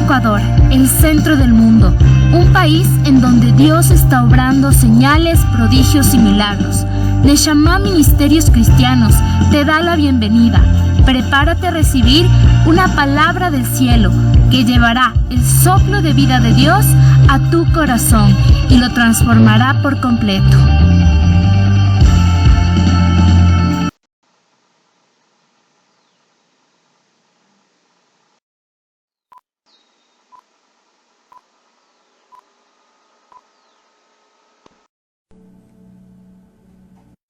Ecuador, el centro del mundo, un país en donde Dios está obrando señales, prodigios y milagros. Neshama Ministerios Cristianos te da la bienvenida. Prepárate a recibir una palabra del cielo que llevará el soplo de vida de Dios a tu corazón y lo transformará por completo.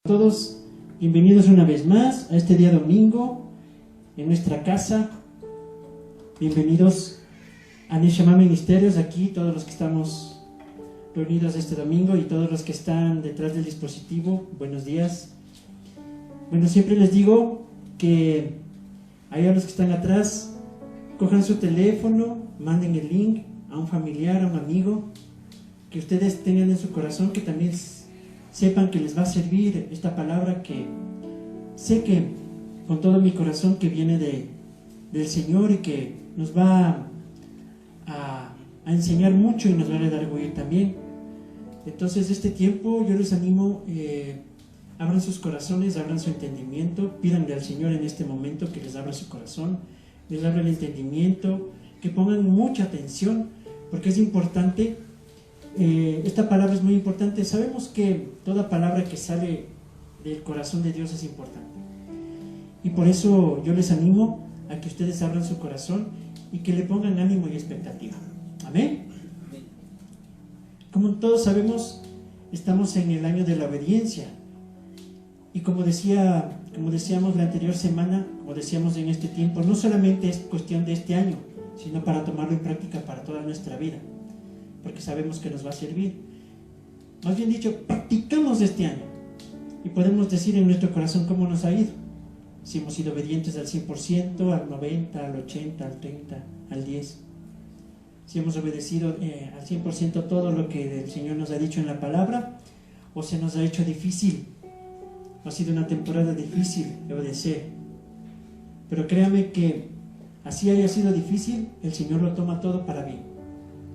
Todos bienvenidos una vez más a este día domingo en nuestra casa. Bienvenidos a Neshama Ministerios, aquí todos los que estamos reunidos este domingo y todos los que están detrás del dispositivo. Buenos días. Bueno, siempre les digo que ahí a los que están atrás cojan su teléfono, manden el link a un familiar, a un amigo que ustedes tengan en su corazón, que también sepan que les va a servir esta palabra, que sé que con todo mi corazón que viene del Señor y que nos va a enseñar mucho y nos va a redarguir también. Entonces este tiempo yo les animo, abran sus corazones, abran su entendimiento, pídanle al Señor en este momento que les abra su corazón, les abra el entendimiento, que pongan mucha atención, porque es importante. Esta palabra es muy importante. Sabemos que toda palabra que sale del corazón de Dios es importante, y por eso yo les animo a que ustedes abran su corazón y que le pongan ánimo y expectativa. Amén. Como todos sabemos, estamos en el año de la obediencia, y como decíamos la anterior semana, como decíamos en este tiempo, no solamente es cuestión de este año, sino para tomarlo en práctica para toda nuestra vida, porque sabemos que nos va a servir. Más bien dicho, practicamos este año y podemos decir en nuestro corazón cómo nos ha ido. Si hemos sido obedientes al 100%, al 90%, al 80%, al 30%, al 10%. Si hemos obedecido al 100% todo lo que el Señor nos ha dicho en la palabra, o se nos ha hecho difícil. Ha sido una temporada difícil de obedecer. Pero créame que así haya sido difícil, el Señor lo toma todo para bien.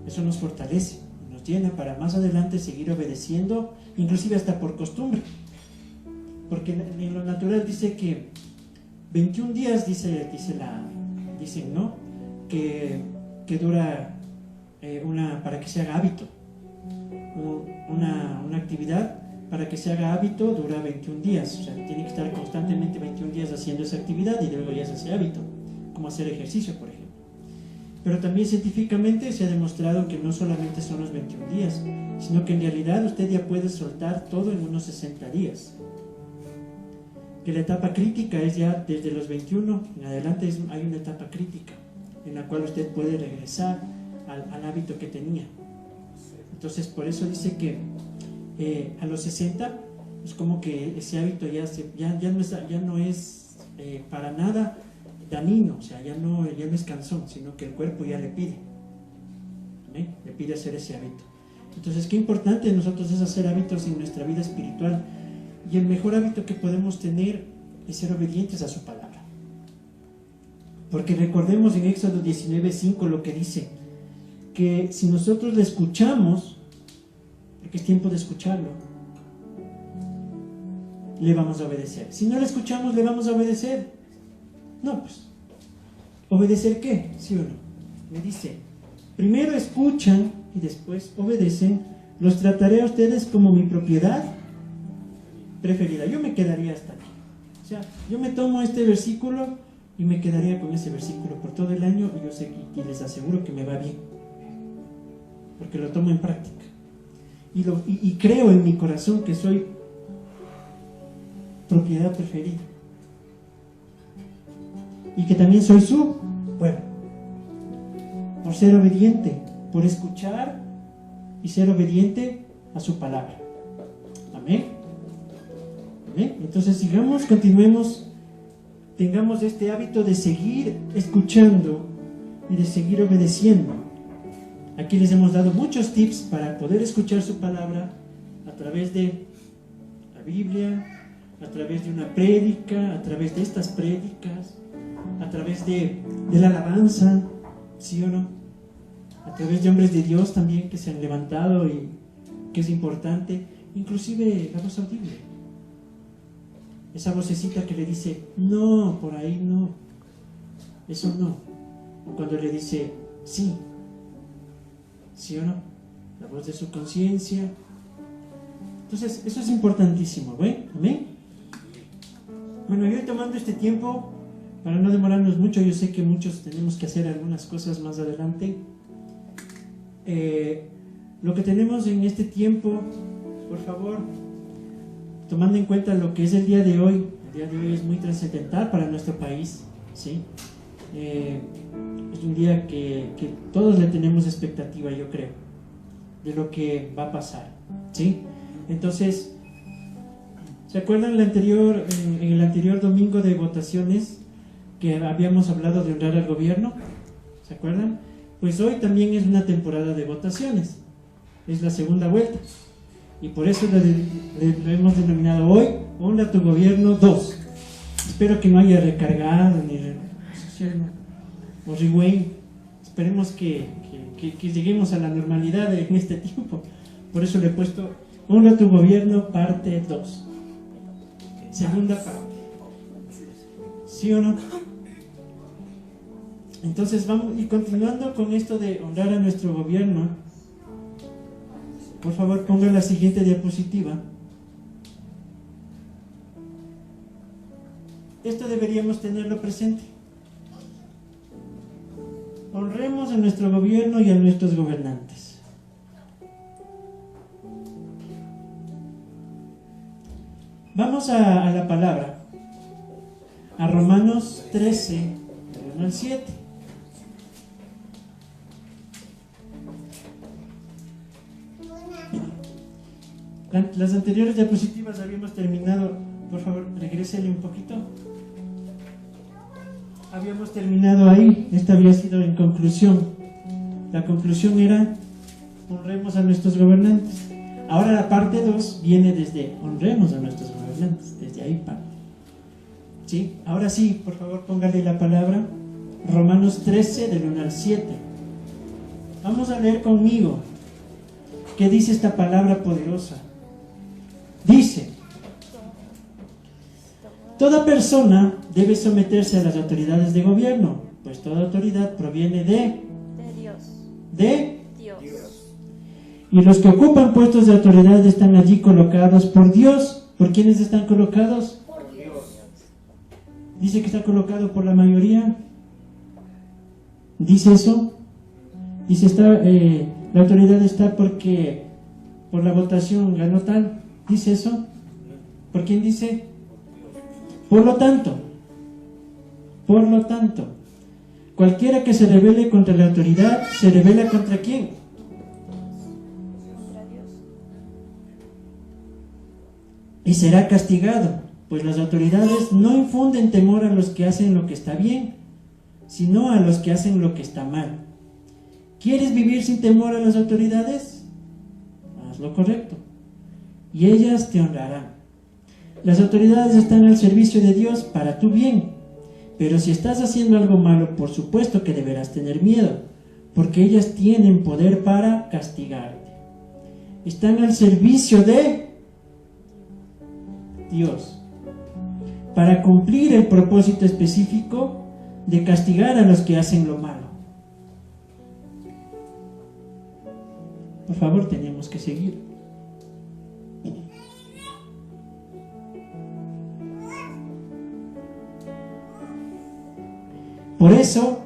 Eso nos fortalece, nos llena para más adelante seguir obedeciendo, inclusive hasta por costumbre. Porque en lo natural dice que 21 días, dicen, ¿no? Que dura para que se haga hábito. Una actividad para que se haga hábito dura 21 días. O sea, tiene que estar constantemente 21 días haciendo esa actividad y luego ya se hace hábito, como hacer ejercicio, por ejemplo. Pero también científicamente se ha demostrado que no solamente son los 21 días, sino que en realidad usted ya puede soltar todo en unos 60 días. Que la etapa crítica es ya desde los 21 en adelante, hay una etapa crítica en la cual usted puede regresar al hábito que tenía. Entonces por eso dice que a los 60 es como que ese hábito ya no es para nada dañino, o sea, ya no es cansón, sino que el cuerpo ya le pide. ¿Amén? Le pide hacer ese hábito. Entonces, qué importante de nosotros es hacer hábitos en nuestra vida espiritual, y el mejor hábito que podemos tener es ser obedientes a su palabra. Porque recordemos en Éxodo 19:5 lo que dice, que si nosotros le escuchamos, porque es tiempo de escucharlo, le vamos a obedecer. Si no le escuchamos, le vamos a obedecer. No, pues, ¿obedecer qué? ¿Sí o no? Me dice, primero escuchan y después obedecen, los trataré a ustedes como mi propiedad preferida. Yo me quedaría hasta aquí. O sea, yo me tomo este versículo y me quedaría con ese versículo por todo el año, y yo sé y les aseguro que me va bien, porque lo tomo en práctica. Y creo en mi corazón que soy propiedad preferida. Y que también soy su pueblo, por ser obediente, por escuchar y ser obediente a su palabra. Amén. Amén. Entonces sigamos, continuemos, tengamos este hábito de seguir escuchando y de seguir obedeciendo. Aquí les hemos dado muchos tips para poder escuchar su palabra a través de la Biblia, a través de una prédica, a través de estas prédicas, a través de la alabanza, ¿sí o no? a través de hombres de Dios también que se han levantado y que es importante, inclusive la voz audible, esa vocecita que le dice, no, por ahí no, eso no, o cuando le dice, sí, sí o no, la voz de su conciencia. Entonces, eso es importantísimo, ¿ven? ¿Amén? Bueno, yo tomando este tiempo, para no demorarnos mucho, yo sé que muchos tenemos que hacer algunas cosas más adelante. Lo que tenemos en este tiempo, por favor, tomando en cuenta lo que es el día de hoy es muy trascendental para nuestro país, ¿sí? Es un día que todos le tenemos expectativa, yo creo, de lo que va a pasar, ¿sí? Entonces, ¿se acuerdan en el anterior domingo de votaciones que habíamos hablado de honrar al gobierno? ¿Se acuerdan? Pues hoy también es una temporada de votaciones, es la segunda vuelta, y por eso lo hemos denominado hoy Honra a tu Gobierno 2. Espero que no haya recargado ni o rewind. Esperemos que lleguemos a la normalidad en este tiempo. Por eso le he puesto Honra a tu Gobierno parte 2, segunda parte. ¿Sí o no? Entonces vamos, y continuando con esto de honrar a nuestro gobierno, por favor ponga la siguiente diapositiva. Esto deberíamos tenerlo presente. Honremos a nuestro gobierno y a nuestros gobernantes. Vamos a la palabra, a Romanos 13, del 1 al 7. Las anteriores diapositivas habíamos terminado, por favor, regrésele un poquito. Habíamos terminado ahí, esta había sido en conclusión. La conclusión era, honremos a nuestros gobernantes. Ahora la parte 2 viene desde, honremos a nuestros gobernantes, desde ahí parte. ¿Sí? Ahora sí, por favor, póngale la palabra, Romanos 13, del 1 al 7. Vamos a leer conmigo, ¿qué dice esta palabra poderosa? Dice, toda persona debe someterse a las autoridades de gobierno, pues toda autoridad proviene de Dios. Y los que ocupan puestos de autoridad están allí colocados por Dios. ¿Por quiénes están colocados? Por Dios. Dice que está colocado por la mayoría. ¿Dice eso? Dice, la autoridad está porque por la votación ganó tal. ¿Dice eso? ¿Por quién dice? Por lo tanto, cualquiera que se rebele contra la autoridad, ¿se rebela contra quién? Contra Dios. Y será castigado, pues las autoridades no infunden temor a los que hacen lo que está bien, sino a los que hacen lo que está mal. ¿Quieres vivir sin temor a las autoridades? Haz lo correcto, y ellas te honrarán. Las autoridades están al servicio de Dios para tu bien, pero si estás haciendo algo malo, por supuesto que deberás tener miedo, porque ellas tienen poder para castigarte. Están al servicio de Dios, para cumplir el propósito específico de castigar a los que hacen lo malo. Por favor, tenemos que seguir. Por eso,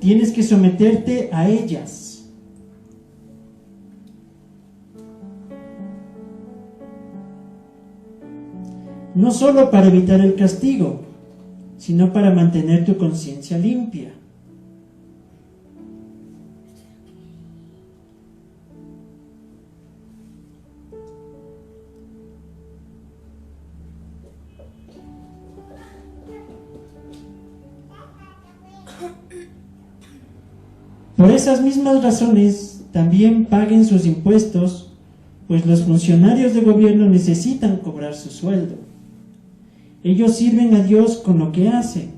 tienes que someterte a ellas. No solo para evitar el castigo, sino para mantener tu conciencia limpia. Por esas mismas razones, también paguen sus impuestos, pues los funcionarios de gobierno necesitan cobrar su sueldo. Ellos sirven a Dios con lo que hacen.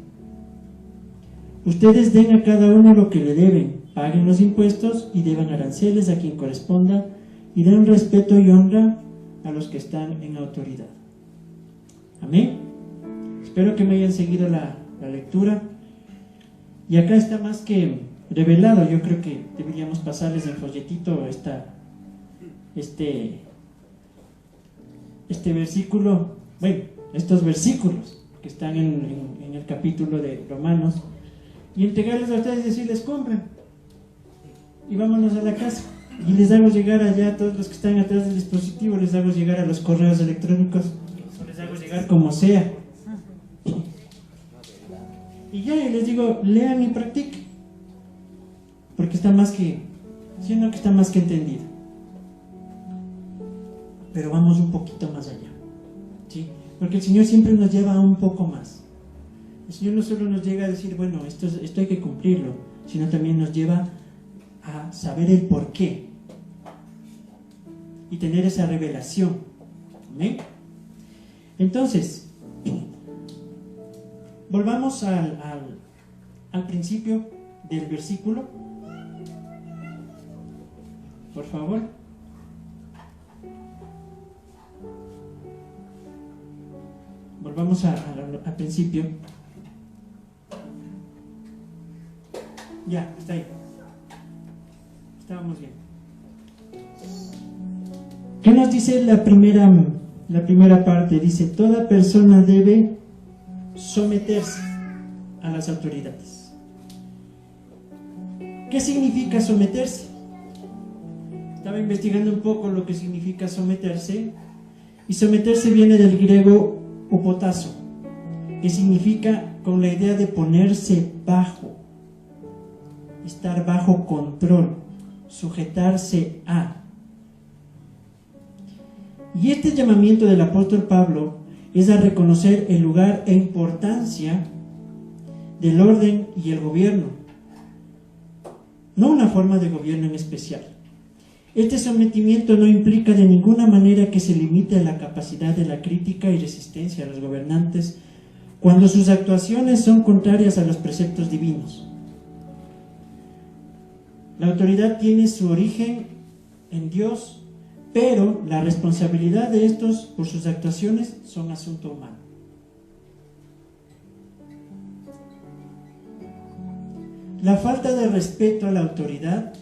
ustedes den a cada uno lo que le deben, paguen los impuestos y deban aranceles a quien corresponda y den respeto y honra a los que están en autoridad. Amén. Espero que me hayan seguido la lectura. Y acá está más que revelado. Yo creo que deberíamos pasarles en folletito este versículo, bueno, estos versículos que están en el capítulo de Romanos, y entregarles a ustedes y decirles: compren y vámonos a la casa. Y les hago llegar allá a todos los que están atrás del dispositivo, les hago llegar a los correos electrónicos, o les hago llegar como sea. Y ya, y les digo, lean y practiquen, porque está más que, siendo que está más que entendido. Pero vamos un poquito más allá, ¿sí? Porque el Señor siempre nos lleva a un poco más. El Señor no solo nos llega a decir, bueno, esto hay que cumplirlo, sino también nos lleva a saber el por qué y tener esa revelación. ¿Amén? Entonces, volvamos al principio del versículo, por favor. Volvamos al principio. Ya, está ahí. Estábamos bien. ¿Qué nos dice la primera parte? Dice: toda persona debe someterse a las autoridades. ¿Qué significa someterse? Estaba investigando un poco lo que significa someterse, y someterse viene del griego upotazo, que significa con la idea de ponerse bajo, estar bajo control, sujetarse a. Y este llamamiento del apóstol Pablo es a reconocer el lugar e importancia del orden y el gobierno, no una forma de gobierno en especial. Este sometimiento no implica de ninguna manera que se limite a la capacidad de la crítica y resistencia a los gobernantes cuando sus actuaciones son contrarias a los preceptos divinos. La autoridad tiene su origen en Dios, pero la responsabilidad de estos por sus actuaciones son asunto humano. La falta de respeto a la autoridad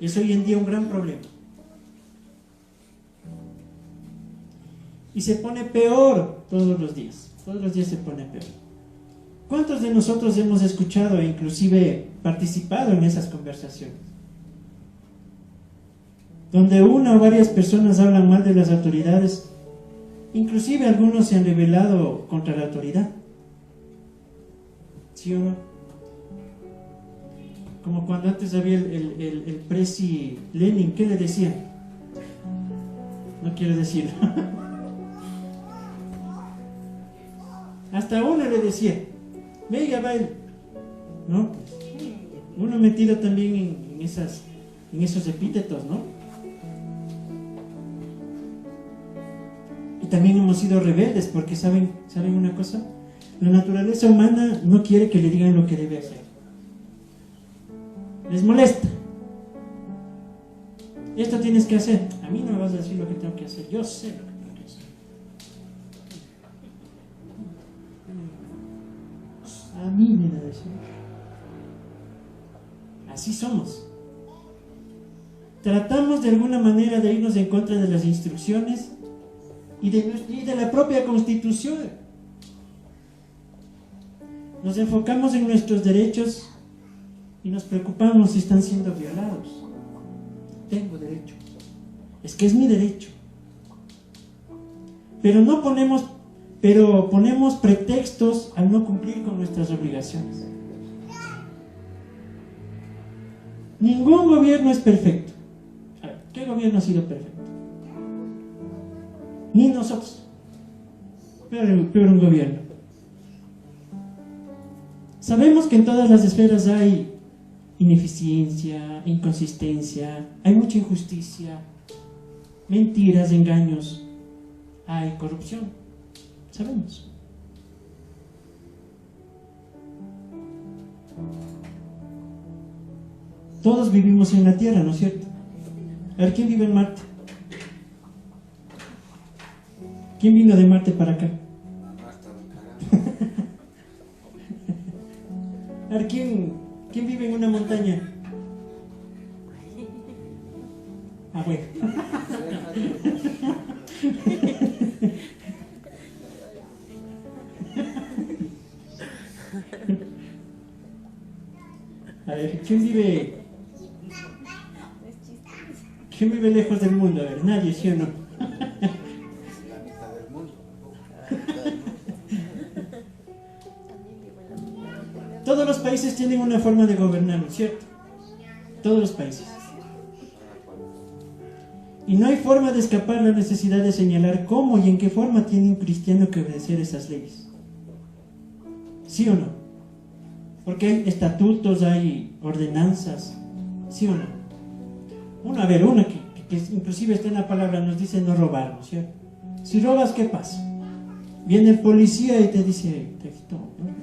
es hoy en día un gran problema. Y se pone peor todos los días. Todos los días se pone peor. ¿Cuántos de nosotros hemos escuchado e inclusive participado en esas conversaciones? Donde una o varias personas hablan mal de las autoridades. Inclusive algunos se han rebelado contra la autoridad. ¿Sí o no? Como cuando antes había el presi Lenin, ¿qué le decían? No quiero decir. Hasta uno le decía, venga, baile, ¿no? Uno metido también en esos epítetos, ¿no? Y también hemos sido rebeldes porque ¿saben una cosa? La naturaleza humana no quiere que le digan lo que debe hacer. Les molesta. Esto tienes que hacer. A mí no me vas a decir lo que tengo que hacer. Yo sé lo que tengo que hacer. A mí me da decir. Así somos. Tratamos de alguna manera de irnos en contra de las instrucciones y de la propia Constitución. Nos enfocamos en nuestros derechos y nos preocupamos si están siendo violados. Tengo derecho. Es que es mi derecho. Pero ponemos pretextos al no cumplir con nuestras obligaciones. Ningún gobierno es perfecto. A ver, ¿qué gobierno ha sido perfecto? Ni nosotros. Peor un gobierno. Sabemos que en todas las esferas hay ineficiencia, inconsistencia, hay mucha injusticia, mentiras, engaños, hay corrupción, sabemos. Todos vivimos en la Tierra, ¿no es cierto? A ver, ¿quién vive en Marte? ¿Quién vino de Marte para acá? A ver, ¿quién vive en una montaña? Ah, bueno. A ver, ¿quién vive lejos del mundo? A ver, nadie, ¿sí o no? La mitad del mundo. Todos los países tienen una forma de gobernar, ¿no es cierto? Todos los países. Y no hay forma de escapar la necesidad de señalar cómo y en qué forma tiene un cristiano que obedecer esas leyes. ¿Sí o no? Porque hay estatutos, hay ordenanzas, ¿sí o no? Una que inclusive está en la palabra, nos dice no robar, ¿no es cierto? Si robas, ¿qué pasa? Viene el policía y te dice, te quitó, ¿no?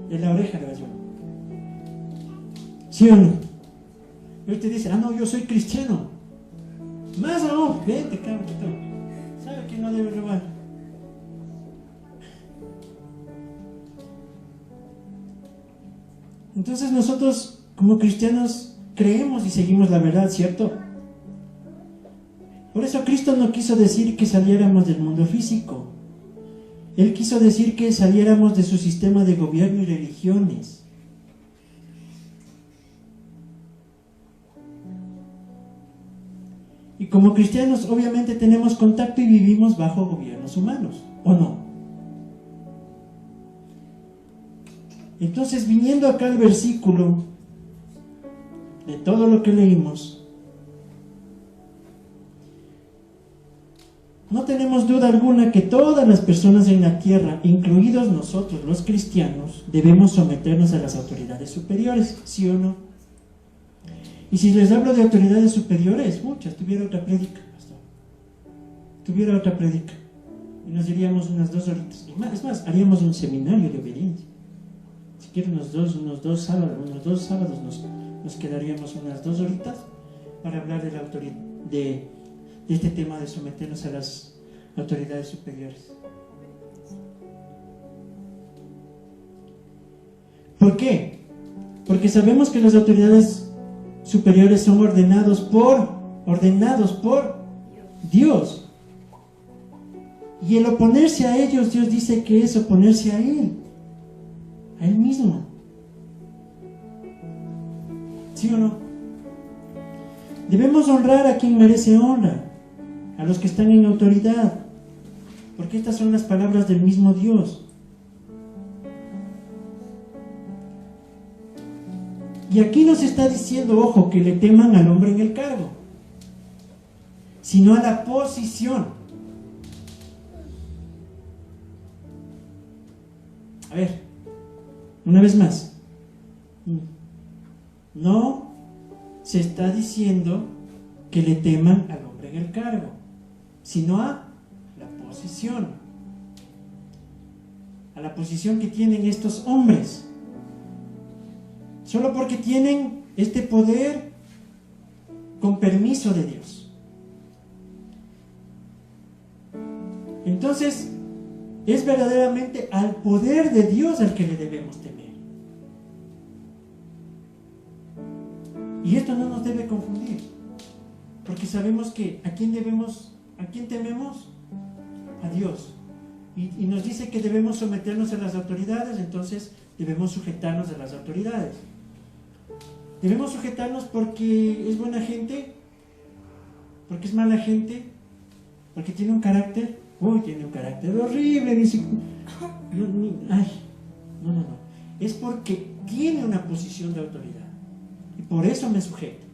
De la oreja le va a llevar. ¿Sí o no? Y él te dice, no, yo soy cristiano. Más aún, vente, cabrón, sabe que no debe robar. Entonces nosotros como cristianos creemos y seguimos la verdad, ¿cierto? Por eso Cristo no quiso decir que saliéramos del mundo físico. Él quiso decir que saliéramos de su sistema de gobierno y religiones. Y como cristianos obviamente tenemos contacto y vivimos bajo gobiernos humanos, ¿o no? Entonces, viniendo acá al versículo de todo lo que leímos, no tenemos duda alguna que todas las personas en la tierra, incluidos nosotros los cristianos, debemos someternos a las autoridades superiores, ¿sí o no? Y si les hablo de autoridades superiores, muchas, tuviera otra prédica, pastor. Tuviera otra prédica. Y nos diríamos unas 2 horitas. Es más, haríamos un seminario de obediencia. Si quieren unos dos sábados nos quedaríamos unas 2 horitas para hablar de la autoridad, de este tema de someternos a las autoridades superiores. ¿Por qué? Porque sabemos que las autoridades superiores son ordenados por Dios. Y el oponerse a ellos, Dios dice que es oponerse a Él mismo. ¿Sí o no? Debemos honrar a quien merece honra, a los que están en autoridad, porque estas son las palabras del mismo Dios. Y aquí nos está diciendo, ojo, que le teman al hombre en el cargo, sino a la posición. A ver, una vez más. No se está diciendo que le teman al hombre en el cargo, sino a la posición. A la posición que tienen estos hombres. Solo porque tienen este poder con permiso de Dios. Entonces, es verdaderamente al poder de Dios al que le debemos temer. Y esto no nos debe confundir, porque sabemos que ¿a quién tememos? A Dios. Y nos dice que debemos someternos a las autoridades, entonces debemos sujetarnos a las autoridades. Debemos sujetarnos porque es buena gente, porque es mala gente, porque tiene un carácter, tiene un carácter horrible, no. Es porque tiene una posición de autoridad. Y por eso me sujeto,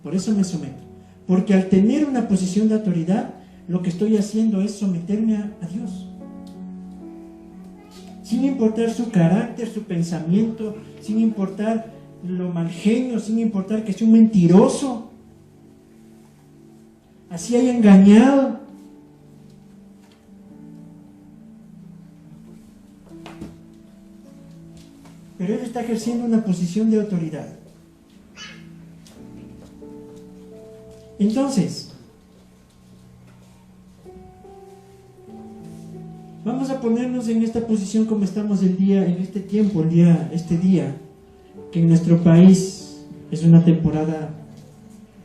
por eso me someto. Porque al tener una posición de autoridad, lo que estoy haciendo es someterme a Dios. Sin importar su carácter, su pensamiento, sin importar lo mal genio, sin importar que sea un mentiroso, así haya engañado. Pero él está ejerciendo una posición de autoridad. Entonces, vamos a ponernos en esta posición como estamos este día, que en nuestro país es una temporada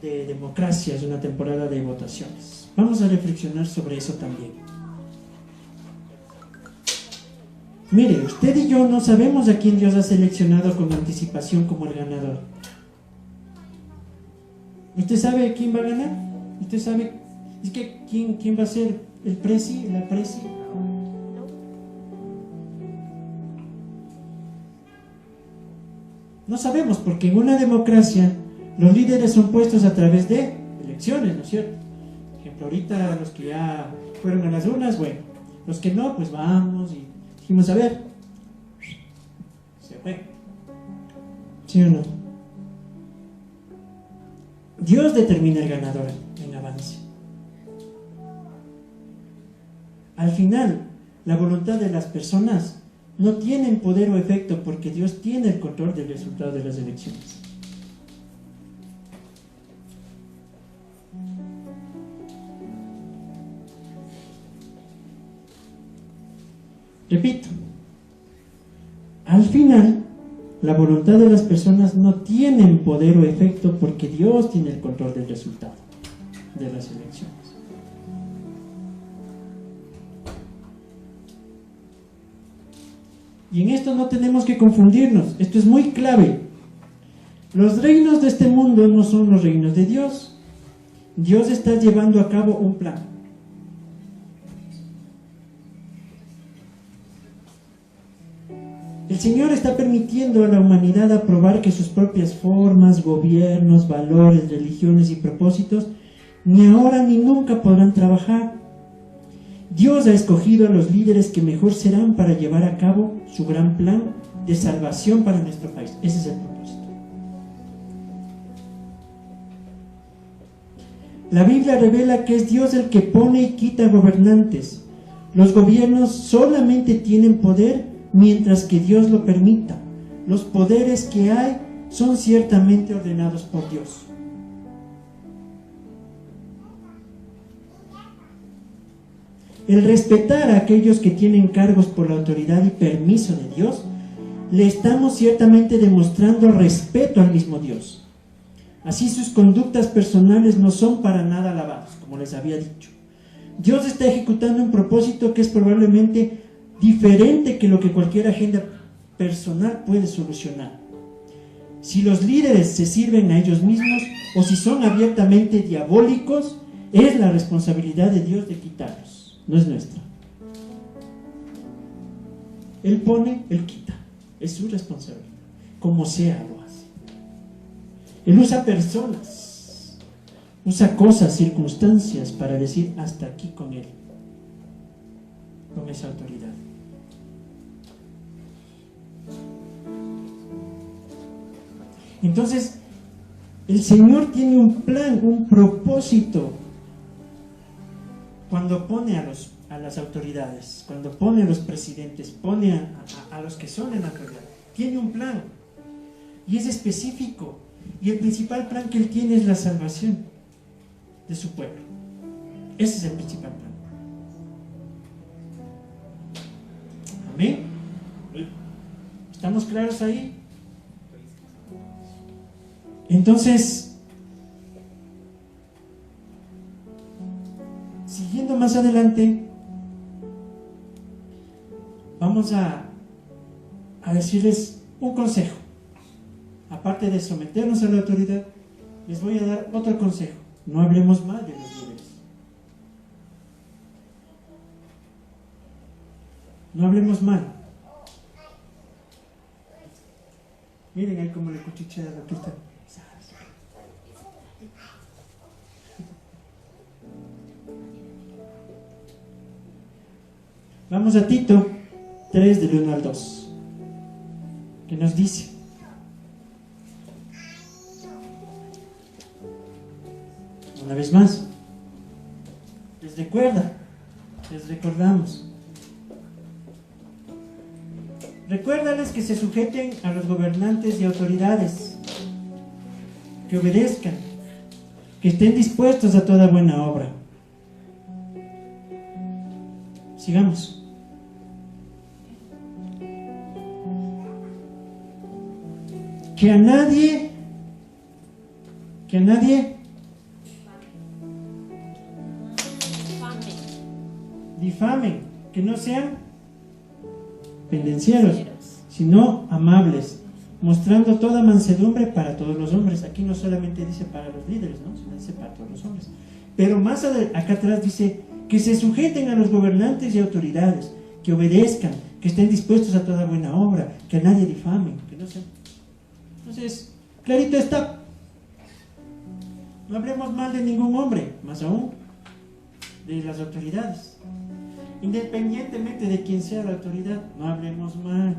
de democracia, es una temporada de votaciones. Vamos a reflexionar sobre eso también. Mire, usted y yo no sabemos a quién Dios ha seleccionado con anticipación como el ganador. ¿Usted sabe quién va a ganar? ¿Usted sabe quién va a ser el presi, la presi? No sabemos, porque en una democracia los líderes son puestos a través de elecciones, ¿no es cierto? Por ejemplo, ahorita los que ya fueron a las urnas, bueno, los que no, pues vamos y dijimos, a ver, se fue. ¿Sí o no? Dios determina el ganador en avance. Al final, la voluntad de las personas no tiene poder o efecto porque Dios tiene el control del resultado de las elecciones. Repito, al final, la voluntad de las personas no tiene poder o efecto porque Dios tiene el control del resultado de las elecciones. Y en esto no tenemos que confundirnos, esto es muy clave. Los reinos de este mundo no son los reinos de Dios. Dios está llevando a cabo un plan. El Señor está permitiendo a la humanidad aprobar que sus propias formas, gobiernos, valores, religiones y propósitos ni ahora ni nunca podrán trabajar. Dios ha escogido a los líderes que mejor serán para llevar a cabo su gran plan de salvación para nuestro país. Ese es el propósito. La Biblia revela que es Dios el que pone y quita gobernantes. Los gobiernos solamente tienen poder mientras que Dios lo permita. Los poderes que hay son ciertamente ordenados por Dios. El respetar a aquellos que tienen cargos por la autoridad y permiso de Dios, le estamos ciertamente demostrando respeto al mismo Dios. Así sus conductas personales no son para nada alabadas, como les había dicho. Dios está ejecutando un propósito que es probablemente diferente que lo que cualquier agenda personal puede solucionar. Si los líderes se sirven a ellos mismos o si son abiertamente diabólicos, es la responsabilidad de Dios de quitarlos, no es nuestra. Él pone, Él quita, es su responsabilidad, como sea lo hace. Él usa personas, usa cosas, circunstancias para decir hasta aquí con Él, con esa autoridad. Entonces, el Señor tiene un plan, un propósito cuando pone a las autoridades, cuando pone a los presidentes, pone a los que son en la autoridad. Tiene un plan y es específico, y el principal plan que Él tiene es la salvación de su pueblo. Ese es el principal plan. Amén. ¿Estamos claros ahí? Entonces, siguiendo más adelante, vamos a decirles un consejo. Aparte de someternos a la autoridad, les voy a dar otro consejo. No hablemos mal de los líderes. No hablemos mal. Miren ahí cómo le cuchichea la pista. Vamos a Tito 3 del 1 al 2, que nos dice: una vez más, les recordamos. Recuérdales que se sujeten a los gobernantes y autoridades, que obedezcan, que estén dispuestos a toda buena obra. Sigamos. Que a nadie difamen, que no sean pendencieros, sino amables, mostrando toda mansedumbre para todos los hombres. Aquí no solamente dice para los líderes, ¿no? Sino dice para todos los hombres. Pero más acá atrás dice que se sujeten a los gobernantes y autoridades, que obedezcan, que estén dispuestos a toda buena obra, que a nadie difamen, que no sean. Entonces, clarito está. No hablemos mal de ningún hombre, más aún de las autoridades. Independientemente de quién sea la autoridad, no hablemos mal.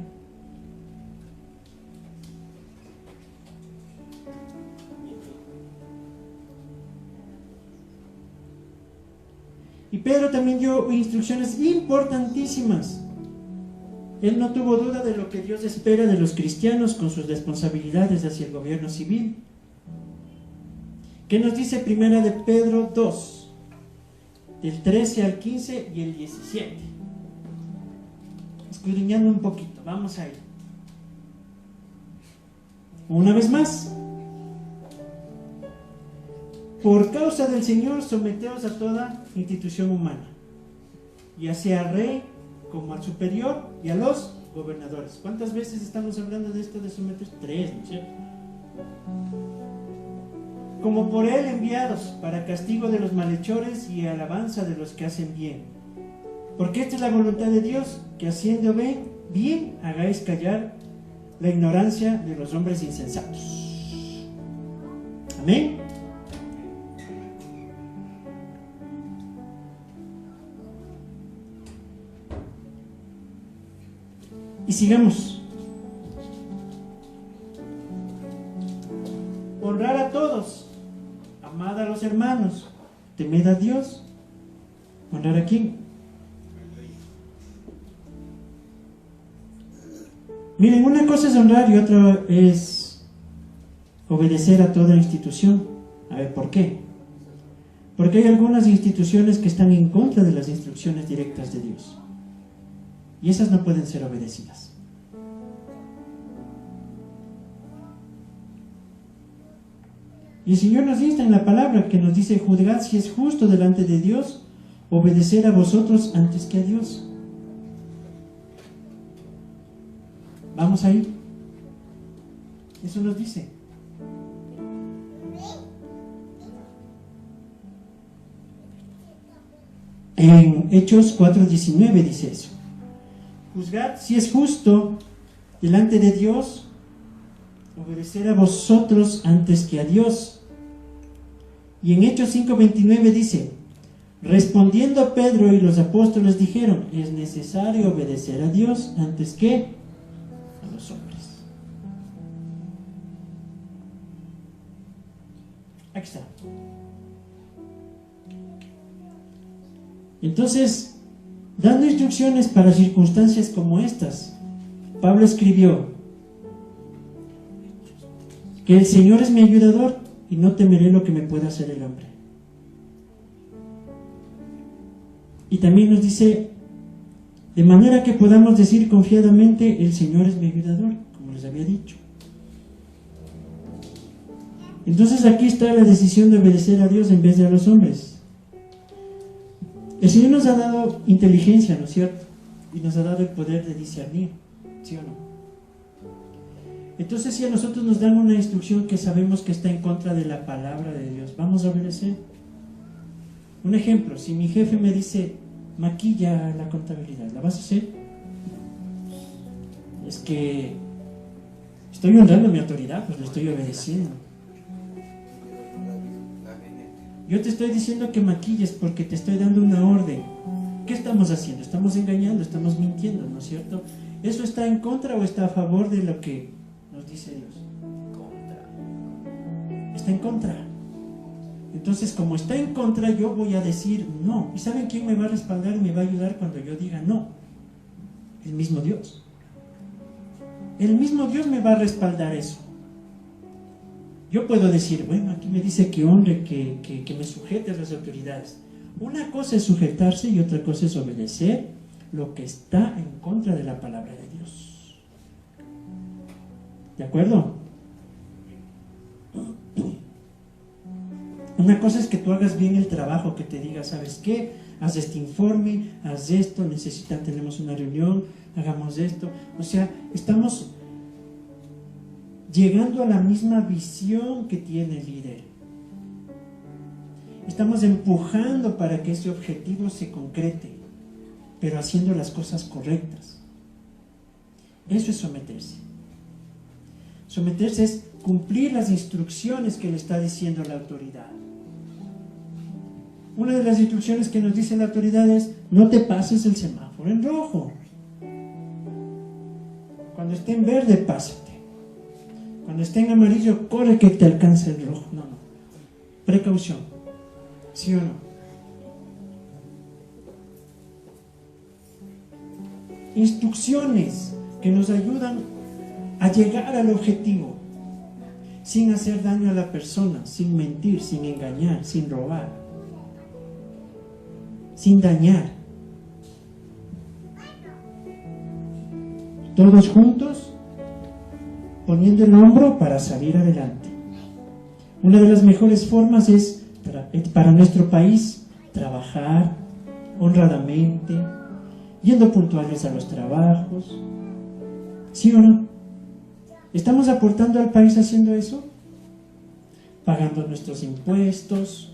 Y Pedro también dio instrucciones importantísimas. Él no tuvo duda de lo que Dios espera de los cristianos con sus responsabilidades hacia el gobierno civil. ¿Qué nos dice Primera de Pedro 2? Del 13 al 15 y el 17. Escudriñando un poquito, vamos a ir. Una vez más. Por causa del Señor, someteos a toda institución humana, ya sea al rey como al superior y a los gobernadores. ¿Cuántas veces estamos hablando de esto de someterse? 3, ¿no es cierto? Como por él enviados para castigo de los malhechores y alabanza de los que hacen bien. Porque esta es la voluntad de Dios, que haciendo bien hagáis callar la ignorancia de los hombres insensatos. Amén. Y sigamos. Honrar a todos, amad a los hermanos, temed a Dios. ¿Honrar a quién? Miren, una cosa es honrar y otra es obedecer a toda institución. A ver, ¿por qué? Porque hay algunas instituciones que están en contra de las instrucciones directas de Dios. Y esas no pueden ser obedecidas. Y el Señor nos insta en la palabra que nos dice: juzgad si es justo delante de Dios obedecer a vosotros antes que a Dios. Vamos a ir. Eso nos dice. En Hechos 4:19 dice eso. Juzgad si es justo delante de Dios obedecer a vosotros antes que a Dios. Y en Hechos 5:29 dice: respondiendo Pedro y los apóstoles dijeron: es necesario obedecer a Dios antes que a los hombres. Aquí está. Entonces, dando instrucciones para circunstancias como estas, Pablo escribió que el Señor es mi ayudador y no temeré lo que me pueda hacer el hombre. Y también nos dice, de manera que podamos decir confiadamente: el Señor es mi ayudador, como les había dicho. Entonces aquí está la decisión de obedecer a Dios en vez de a los hombres. El Señor nos ha dado inteligencia, ¿no es cierto? Y nos ha dado el poder de discernir, ¿sí o no? Entonces, si a nosotros nos dan una instrucción que sabemos que está en contra de la palabra de Dios, ¿vamos a obedecer? Un ejemplo: si mi jefe me dice: maquilla la contabilidad, ¿la vas a hacer? Es que estoy honrando mi autoridad, pues lo estoy obedeciendo. Yo te estoy diciendo que maquilles porque te estoy dando una orden. ¿Qué estamos haciendo? Estamos engañando, estamos mintiendo, ¿no es cierto? ¿Eso está en contra o está a favor de lo que nos dice Dios? Está en contra. Entonces, como está en contra, yo voy a decir no. ¿Y saben quién me va a respaldar y me va a ayudar cuando yo diga no? El mismo Dios. El mismo Dios me va a respaldar eso. Yo puedo decir, bueno, aquí me dice que honre, que me sujete a las autoridades. Una cosa es sujetarse y otra cosa es obedecer lo que está en contra de la palabra de Dios. ¿De acuerdo? Una cosa es que tú hagas bien el trabajo, que te diga, ¿sabes qué? Haz este informe, haz esto, tenemos una reunión, hagamos esto. O sea, estamos llegando a la misma visión que tiene el líder. Estamos empujando para que ese objetivo se concrete, pero haciendo las cosas correctas. Eso es someterse. Someterse es cumplir las instrucciones que le está diciendo la autoridad. Una de las instrucciones que nos dice la autoridad es: no te pases el semáforo en rojo. Cuando esté en verde, pásate. Cuando esté en amarillo, corre que te alcance el rojo. No. Precaución. ¿Sí o no? Instrucciones que nos ayudan a llegar al objetivo sin hacer daño a la persona, sin mentir, sin engañar, sin robar, sin dañar. Todos juntos, poniendo el hombro para salir adelante. Una de las mejores formas es, para nuestro país, trabajar honradamente, yendo puntuales a los trabajos. ¿Sí o no? ¿Estamos aportando al país haciendo eso? Pagando nuestros impuestos,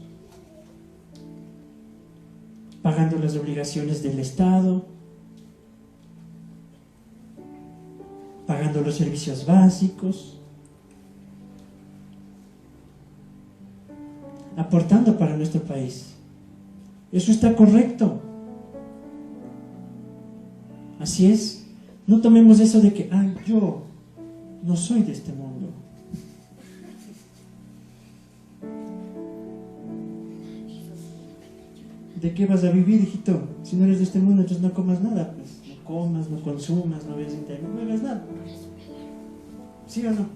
pagando las obligaciones del Estado, pagando los servicios básicos, aportando para nuestro país. Eso está correcto. Así es. No tomemos eso de que, yo no soy de este mundo. ¿De qué vas a vivir, hijito? Si no eres de este mundo, entonces no comas nada, pues. No comas, no consumas, no veas internet, no hagas nada. ¿Sí o no?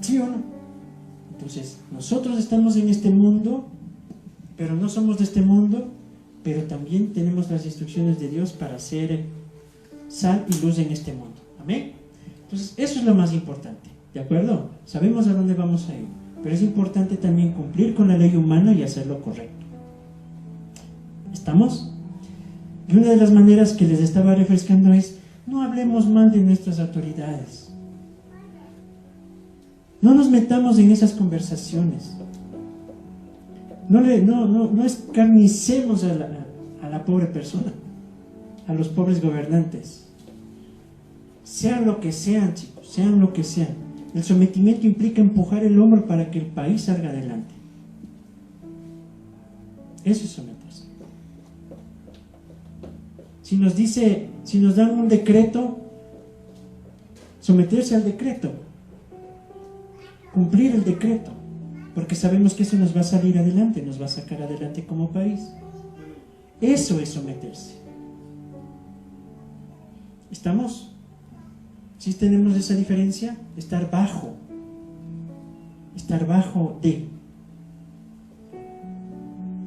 ¿Sí o no? Entonces, nosotros estamos en este mundo, pero no somos de este mundo, pero también tenemos las instrucciones de Dios para ser sal y luz en este mundo. ¿Amén? Entonces, eso es lo más importante, ¿de acuerdo? Sabemos a dónde vamos a ir, pero es importante también cumplir con la ley humana y hacerlo correcto. ¿Estamos? Y una de las maneras que les estaba refrescando es: no hablemos mal de nuestras autoridades. No nos metamos en esas conversaciones. No escarnicemos a la pobre persona, a los pobres gobernantes. Sean lo que sean, chicos, sean lo que sean. El sometimiento implica empujar el hombro para que el país salga adelante. Eso es someterse. Si nos dan un decreto, someterse al decreto. Cumplir el decreto, porque sabemos que eso nos va a salir adelante, nos va a sacar adelante como país. Eso es someterse. ¿Estamos? ¿Sí tenemos esa diferencia? Estar bajo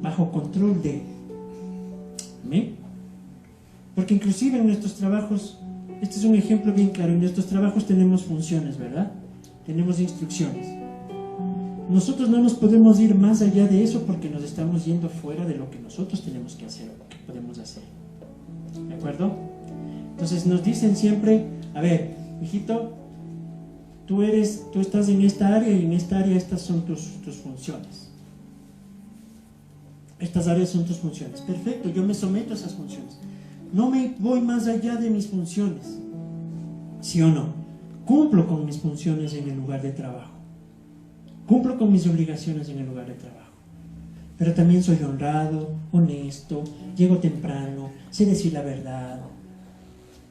bajo control de. ¿Amén? Porque inclusive en nuestros trabajos, este es un ejemplo bien claro, en nuestros trabajos tenemos funciones, ¿verdad? Tenemos instrucciones. Nosotros no nos podemos ir más allá de eso porque nos estamos yendo fuera de lo que nosotros tenemos que hacer o que podemos hacer. ¿De acuerdo? Entonces nos dicen siempre: a ver, hijito, tú estás en esta área y en esta área estas son tus funciones. Estas áreas son tus funciones. Perfecto, yo me someto a esas funciones. No me voy más allá de mis funciones. ¿Sí o no? Cumplo con mis funciones en el lugar de trabajo. Cumplo con mis obligaciones en el lugar de trabajo. Pero también soy honrado, honesto, llego temprano, sé decir la verdad,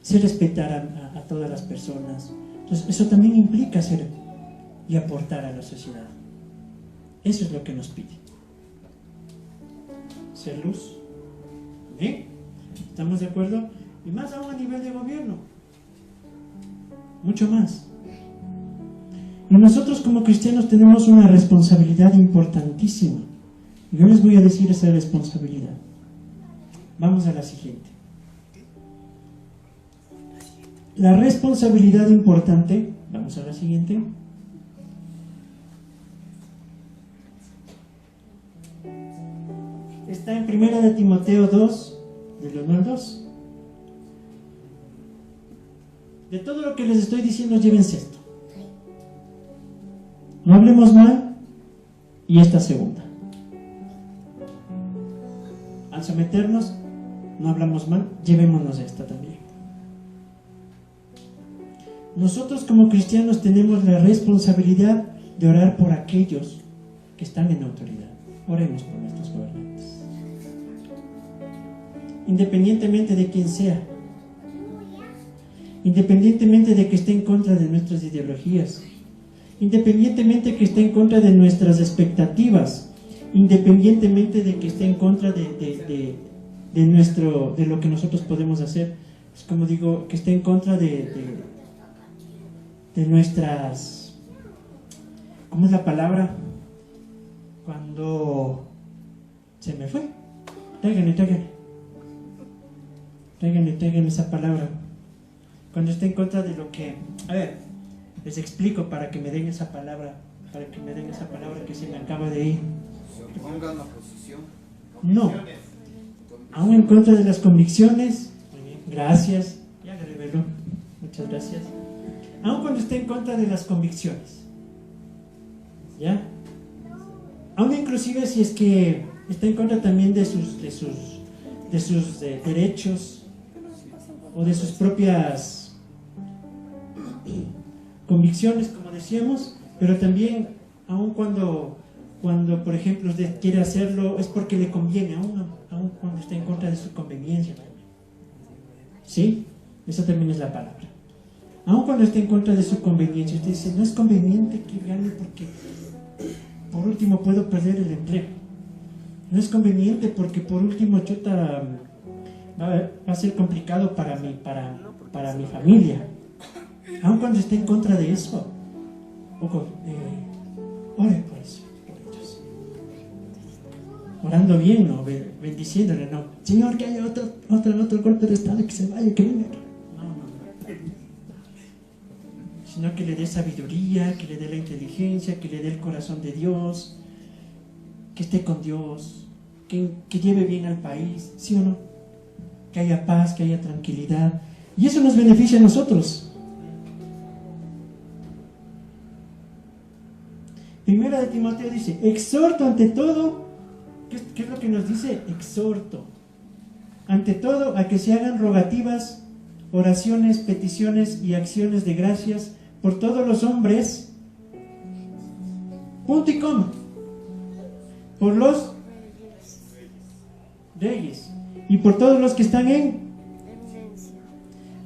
sé respetar a todas las personas. Entonces, eso también implica ser y aportar a la sociedad. Eso es lo que nos pide. Ser luz. ¿Bien? ¿Estamos de acuerdo? Y más aún a nivel de gobierno. Mucho más. Y nosotros como cristianos tenemos una responsabilidad importantísima. Yo les voy a decir esa responsabilidad. Vamos a la siguiente. La responsabilidad importante, vamos a la siguiente. Está en 1 de Timoteo 2, del 1 al 2. De todo lo que les estoy diciendo, llévense esto. No hablemos mal, y esta segunda. Al someternos, no hablamos mal, llevémonos esta también. Nosotros como cristianos tenemos la responsabilidad de orar por aquellos que están en autoridad. Oremos por nuestros gobernantes. Independientemente de quién sea, independientemente de que esté en contra de nuestras ideologías, independientemente de que esté en contra de nuestras expectativas, independientemente de que esté en contra de lo que nosotros podemos hacer, es como digo, que esté en contra de nuestras, ¿cómo es la palabra? Cuando se me fue, tráiganle esa palabra. Cuando esté en contra de lo que, a ver, les explico para que me den esa palabra, que se me acaba de ir. Se opongan a la posición. No, aún en contra de las convicciones. Muy bien, gracias, ya le reveló, muchas gracias. Aún cuando esté en contra de las convicciones, ¿ya? Aún inclusive si es que está en contra también de sus derechos o de sus propias convicciones, como decíamos, pero también aun cuando por ejemplo usted quiere hacerlo es porque le conviene, aun cuando está en contra de su conveniencia. ¿Sí? Esa también es la palabra. Aun cuando esté en contra de su conveniencia, usted dice, no es conveniente que gane porque por último puedo perder el empleo. No es conveniente porque por último va a ser complicado para mi familia. Aun cuando esté en contra de eso, ore por eso, por ellos. Orando bien, ¿no? Bendiciéndole, ¿no? Señor, que haya otro golpe de estado, que se vaya, que venga. No. Sino que le dé sabiduría, que le dé la inteligencia, que le dé el corazón de Dios, que esté con Dios, que lleve bien al país, ¿sí o no? Que haya paz, que haya tranquilidad. Y eso nos beneficia a nosotros. Primera de Timoteo dice, exhorto ante todo. ¿Qué es lo que nos dice? Exhorto. Ante todo, a que se hagan rogativas, oraciones, peticiones y acciones de gracias por todos los hombres. Punto y coma. Por los reyes y por todos los que están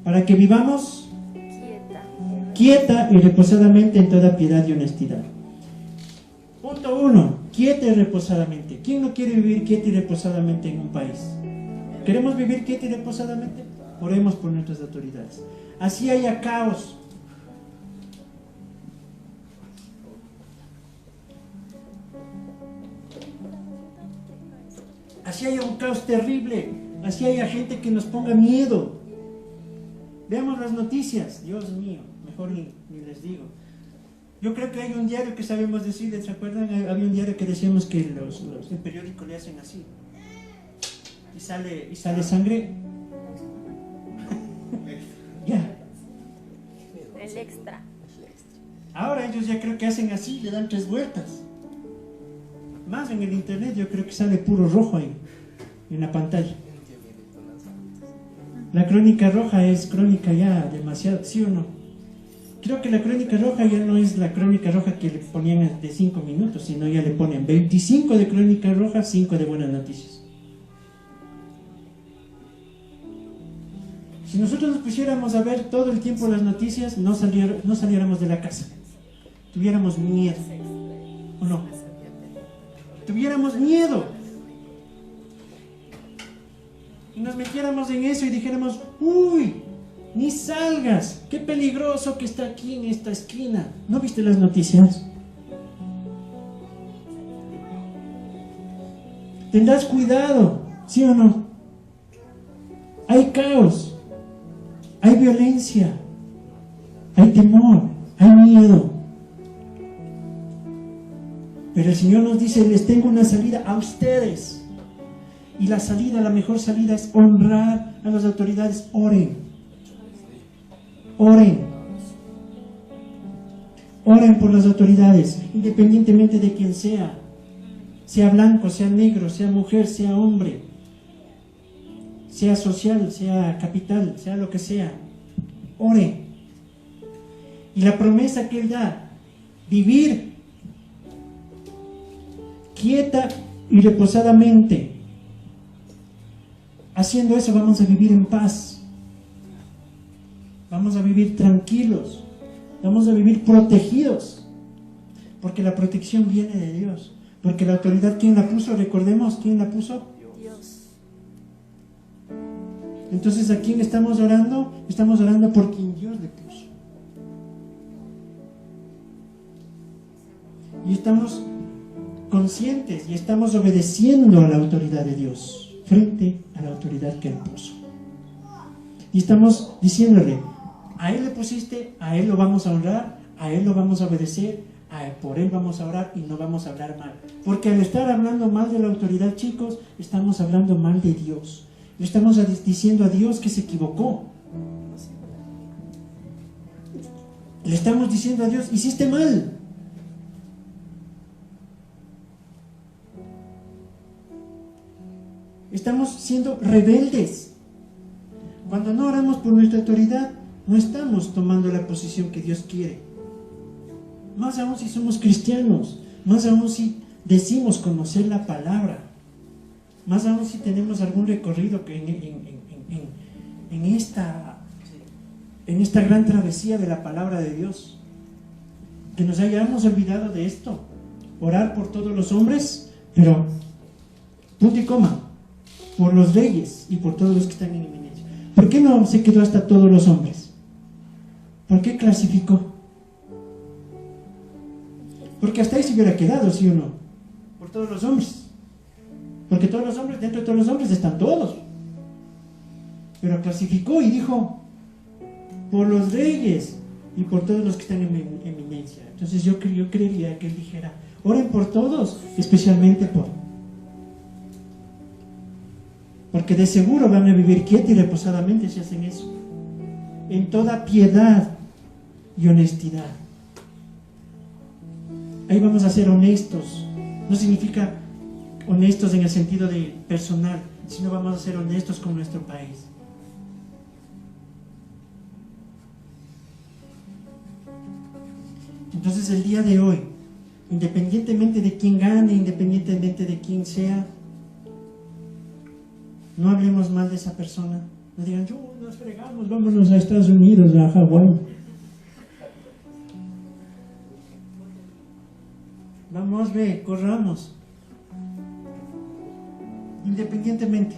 para que vivamos quieta y reposadamente en toda piedad y honestidad. Punto 1. Quieta y reposadamente. ¿Quién no quiere vivir quieta y reposadamente en un país? ¿Queremos vivir quieta y reposadamente? Oremos por nuestras autoridades. Así haya caos. Así haya un caos terrible. Así haya gente que nos ponga miedo. Veamos las noticias. Dios mío, mejor ni les digo. Yo creo que hay un diario que sabemos decir, ¿se acuerdan? Había un diario que decíamos que el periódico le hacen así. Y sale sangre. Ya. El extra. Ahora ellos ya creo que hacen así, le dan 3 vueltas. Más en el internet yo creo que sale puro rojo ahí, en la pantalla. La crónica roja es crónica ya demasiado, ¿sí o no? Creo que la crónica roja ya no es la crónica roja que le ponían de 5 minutos, sino ya le ponen 25 de crónica roja, 5 de buenas noticias. Si nosotros nos pusiéramos a ver todo el tiempo las noticias, no saliéramos de la casa. Tuviéramos miedo. ¿O no? Tuviéramos miedo. Y nos metiéramos en eso y dijéramos, uy, Ni salgas, qué peligroso que está aquí en esta esquina. ¿No viste las noticias? Tendrás cuidado, ¿sí o no? Hay caos, hay violencia, hay temor, hay miedo. Pero el Señor nos dice, les tengo una salida a ustedes. Y la salida, la mejor salida es honrar a las autoridades. Oren. Oren. Oren por las autoridades, independientemente de quién sea. Sea blanco, sea negro, sea mujer, sea hombre. Sea social, sea capital, sea lo que sea. Oren. Y la promesa que Él da, vivir quieta y reposadamente. Haciendo eso vamos a vivir en paz. Vamos a vivir tranquilos. Vamos a vivir protegidos. Porque la protección viene de Dios. Porque la autoridad, ¿quién la puso? Recordemos, ¿quién la puso? Dios. Entonces, ¿a quién estamos orando? Estamos orando por quien Dios le puso. Y estamos conscientes y estamos obedeciendo a la autoridad de Dios frente a la autoridad que Él puso. Y estamos diciéndole, a Él le pusiste, a Él lo vamos a honrar, a Él lo vamos a obedecer, por Él vamos a orar y no vamos a hablar mal. Porque al estar hablando mal de la autoridad, chicos, estamos hablando mal de Dios. Le estamos diciendo a Dios que se equivocó. Le estamos diciendo a Dios, hiciste mal. Estamos siendo rebeldes. Cuando no oramos por nuestra autoridad, no estamos tomando la posición que Dios quiere. Más aún si somos cristianos, más aún si decimos conocer la palabra, más aún si tenemos algún recorrido que en esta gran travesía de la palabra de Dios, que nos hayamos olvidado de esto, orar por todos los hombres, pero punto y coma, por los reyes y por todos los que están en eminencia. ¿Por qué no se quedó hasta todos los hombres? ¿Por qué clasificó? Porque hasta ahí se hubiera quedado, ¿sí o no? Por todos los hombres. Porque todos los hombres, dentro de todos los hombres están todos. Pero clasificó y dijo, por los reyes y por todos los que están en eminencia. Entonces yo creería que Él dijera, oren por todos, especialmente porque de seguro van a vivir quieta y reposadamente si hacen eso, en toda piedad y honestidad. Ahí vamos a ser honestos. No significa honestos en el sentido de personal, sino vamos a ser honestos con nuestro país. Entonces el día de hoy, independientemente de quién gane, independientemente de quién sea, no hablemos mal de esa persona. No digan, nos fregamos, vámonos a Estados Unidos, a Hawái. Vamos, corramos. Independientemente,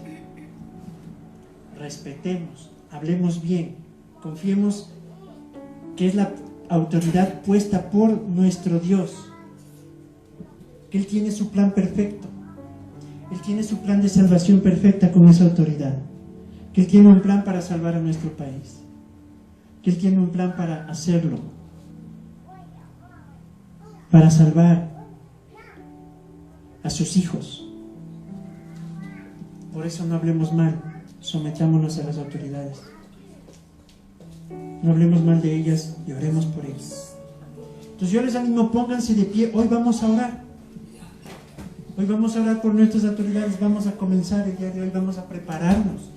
respetemos, hablemos bien, confiemos que es la autoridad puesta por nuestro Dios, que Él tiene su plan perfecto. Él tiene su plan de salvación perfecta con esa autoridad. Que Él tiene un plan para salvar a nuestro país. Que Él tiene un plan para hacerlo. Para salvar a sus hijos. Por eso no hablemos mal. Sometámonos a las autoridades. No hablemos mal de ellas y oremos por ellas. Entonces yo les animo, pónganse de pie. Hoy vamos a orar. Hoy vamos a orar por nuestras autoridades, vamos a comenzar el día de hoy, vamos a prepararnos.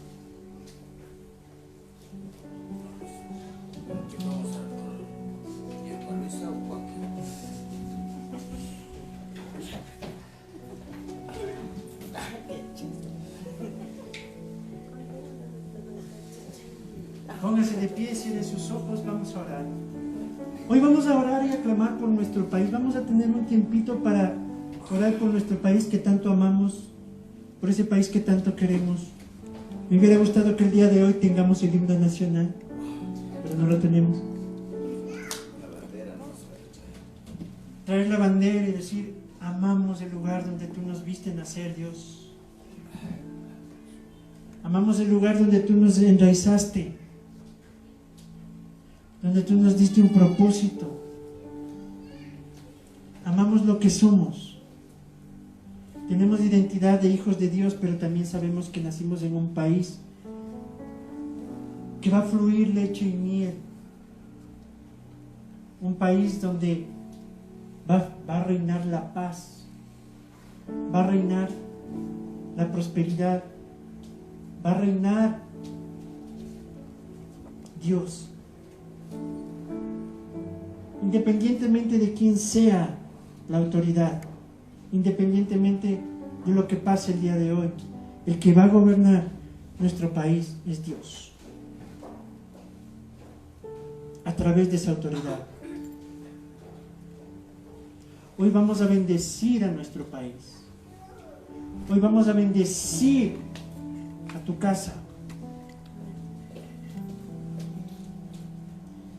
Póngase de pie, cierre sus ojos, vamos a orar. Hoy vamos a orar y a clamar por nuestro país, vamos a tener un tiempito para orar por nuestro país que tanto amamos, por ese país que tanto queremos. Me hubiera gustado que el día de hoy tengamos el himno nacional, no lo tenemos. Traer la bandera y decir, amamos el lugar donde tú nos viste nacer, Dios. Amamos el lugar donde tú nos enraizaste, donde tú nos diste un propósito. Amamos lo que somos. Tenemos identidad de hijos de Dios, pero también sabemos que nacimos en un país que va a fluir leche y miel. Un país donde va a reinar la paz, va a reinar la prosperidad, va a reinar Dios. Independientemente de quién sea la autoridad, independientemente de lo que pase el día de hoy, el que va a gobernar nuestro país es Dios, a través de esa autoridad. Hoy vamos a bendecir a nuestro país. Hoy vamos a bendecir a tu casa.